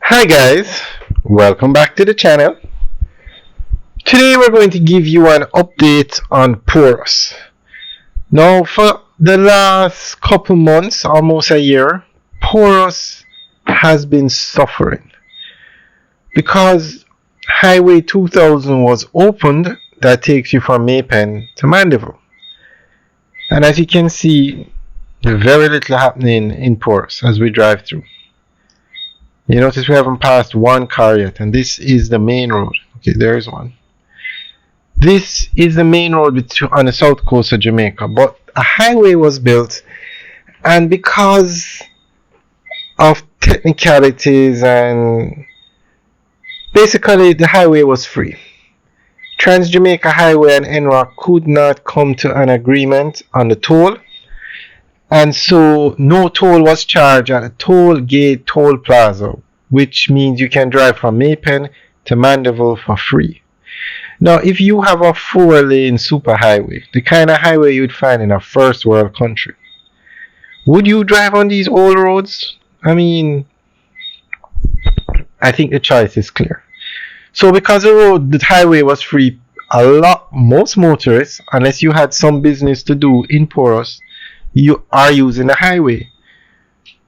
Hi guys, welcome back to the channel. Today we're going to give you an update on Porus. Now for the last couple months, almost a year, Porus has been suffering because Highway 2000 was opened that takes you from Maypen to Mandeville. And as you can see, there's very little happening in Porus as we drive through. You notice we haven't passed one car yet, and this is the main road. Okay, there's one. This is the main road on the south coast of Jamaica, but a highway was built, and because of technicalities and basically the highway was free. Trans Jamaica Highway and NROC could not come to an agreement on the toll, and so no toll was charged at a toll gate toll plaza, which means you can drive from Maypen to Mandeville for free. Now, if you have a 4-lane superhighway, the kind of highway you'd find in a first world country, would you drive on these old roads? I think the choice is clear. So because the highway was free, most motorists, unless you had some business to do in Porus, you are using the highway.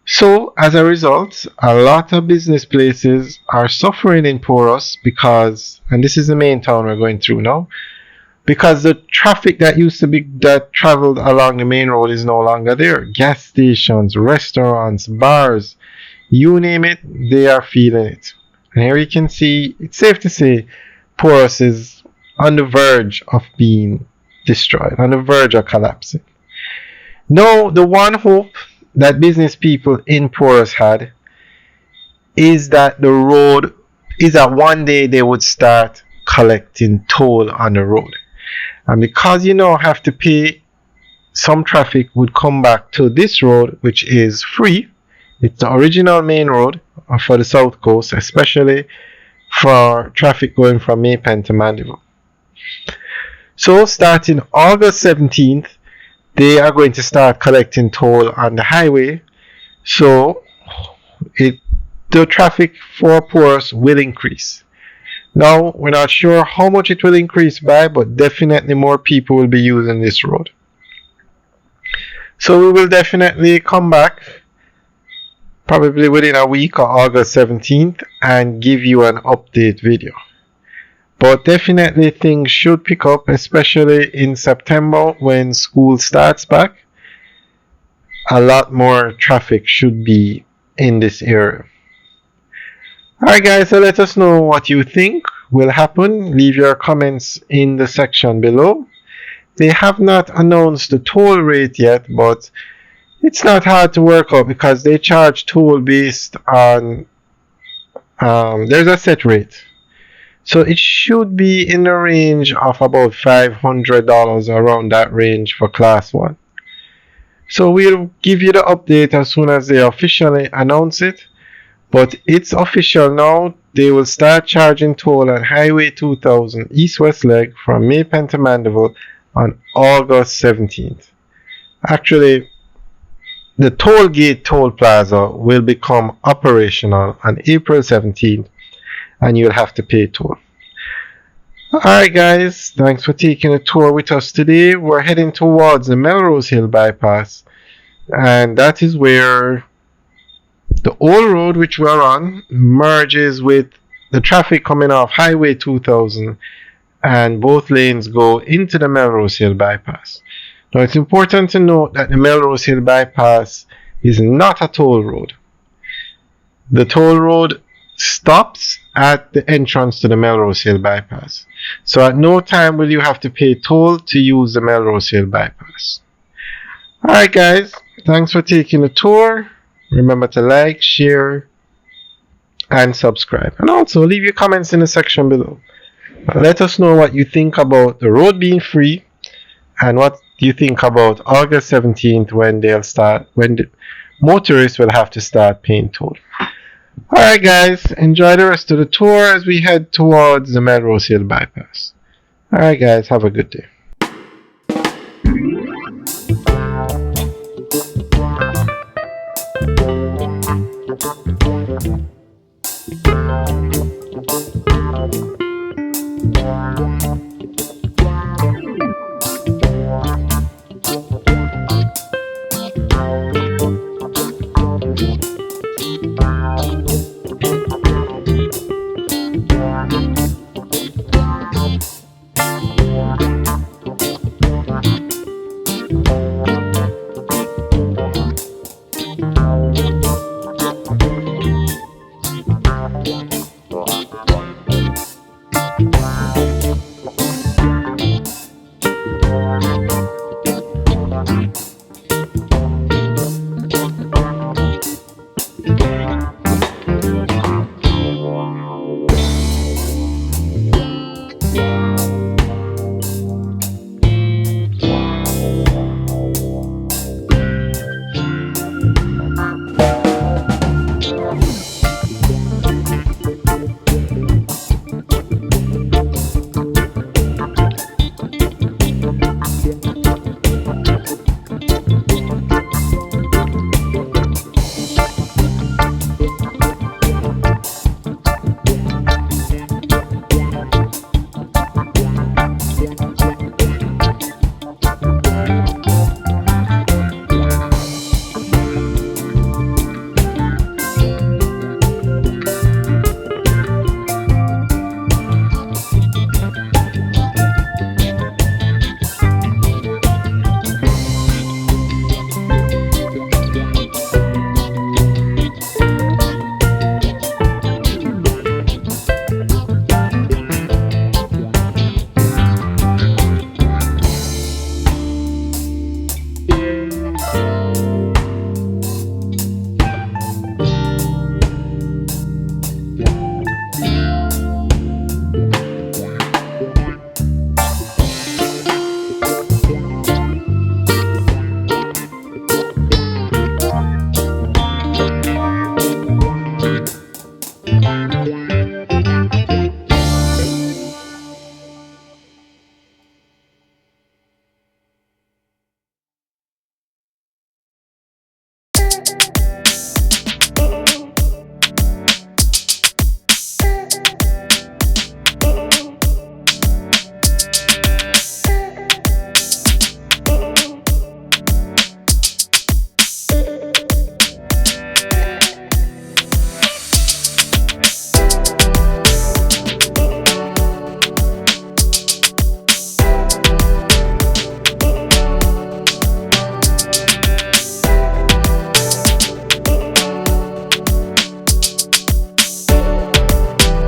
So as a result, a lot of business places are suffering in Porus because, and this is the main town we're going through now, because the traffic that traveled along the main road is no longer there. Gas stations, restaurants, bars, you name it, they are feeling it. And here you can see, it's safe to say, Porus is on the verge of being destroyed, on the verge of collapsing. Now, the one hope that business people in Porus had is that one day they would start collecting toll on the road. And because you now have to pay, some traffic would come back to this road, which is free. It's the original main road for the south coast, especially for traffic going from Maypen to Mandeville. So starting August 17th, they are going to start collecting toll on the highway, so the traffic for Porus will increase. Now, we're not sure how much it will increase by, but definitely more people will be using this road. So we will definitely come back, probably within a week or August 17th, and give you an update video. But definitely things should pick up, especially in September when school starts back. A lot more traffic should be in this area. Alright guys, so let us know what you think will happen. Leave your comments in the section below. They have not announced the toll rate yet, but it's not hard to work out because they charge toll based on, there's a set rate. So it should be in the range of about $500, around that range for class 1. So we'll give you the update as soon as they officially announce it. But it's official now. They will start charging toll on Highway 2000 East-West leg from Maypen to Mandeville on August 17th. Actually, the toll gate toll plaza will become operational on April 17th. And you'll have to pay toll. Alright guys, thanks for taking a tour with us today. We're heading towards the Melrose Hill bypass, and that is where the old road which we're on merges with the traffic coming off Highway 2000, and both lanes go into the Melrose Hill bypass. Now it's important to note that the Melrose Hill bypass is not a toll road. The toll road stops at the entrance to the Melrose Hill bypass. So at no time will you have to pay toll to use the Melrose Hill bypass. Alright guys, thanks for taking the tour. Remember to like, share, and subscribe. And also leave your comments in the section below. Let us know what you think about the road being free, and what you think about August 17th when the motorists will have to start paying toll. Alright guys, enjoy the rest of the tour as we head towards the Melrose Hill bypass. Alright guys, have a good day.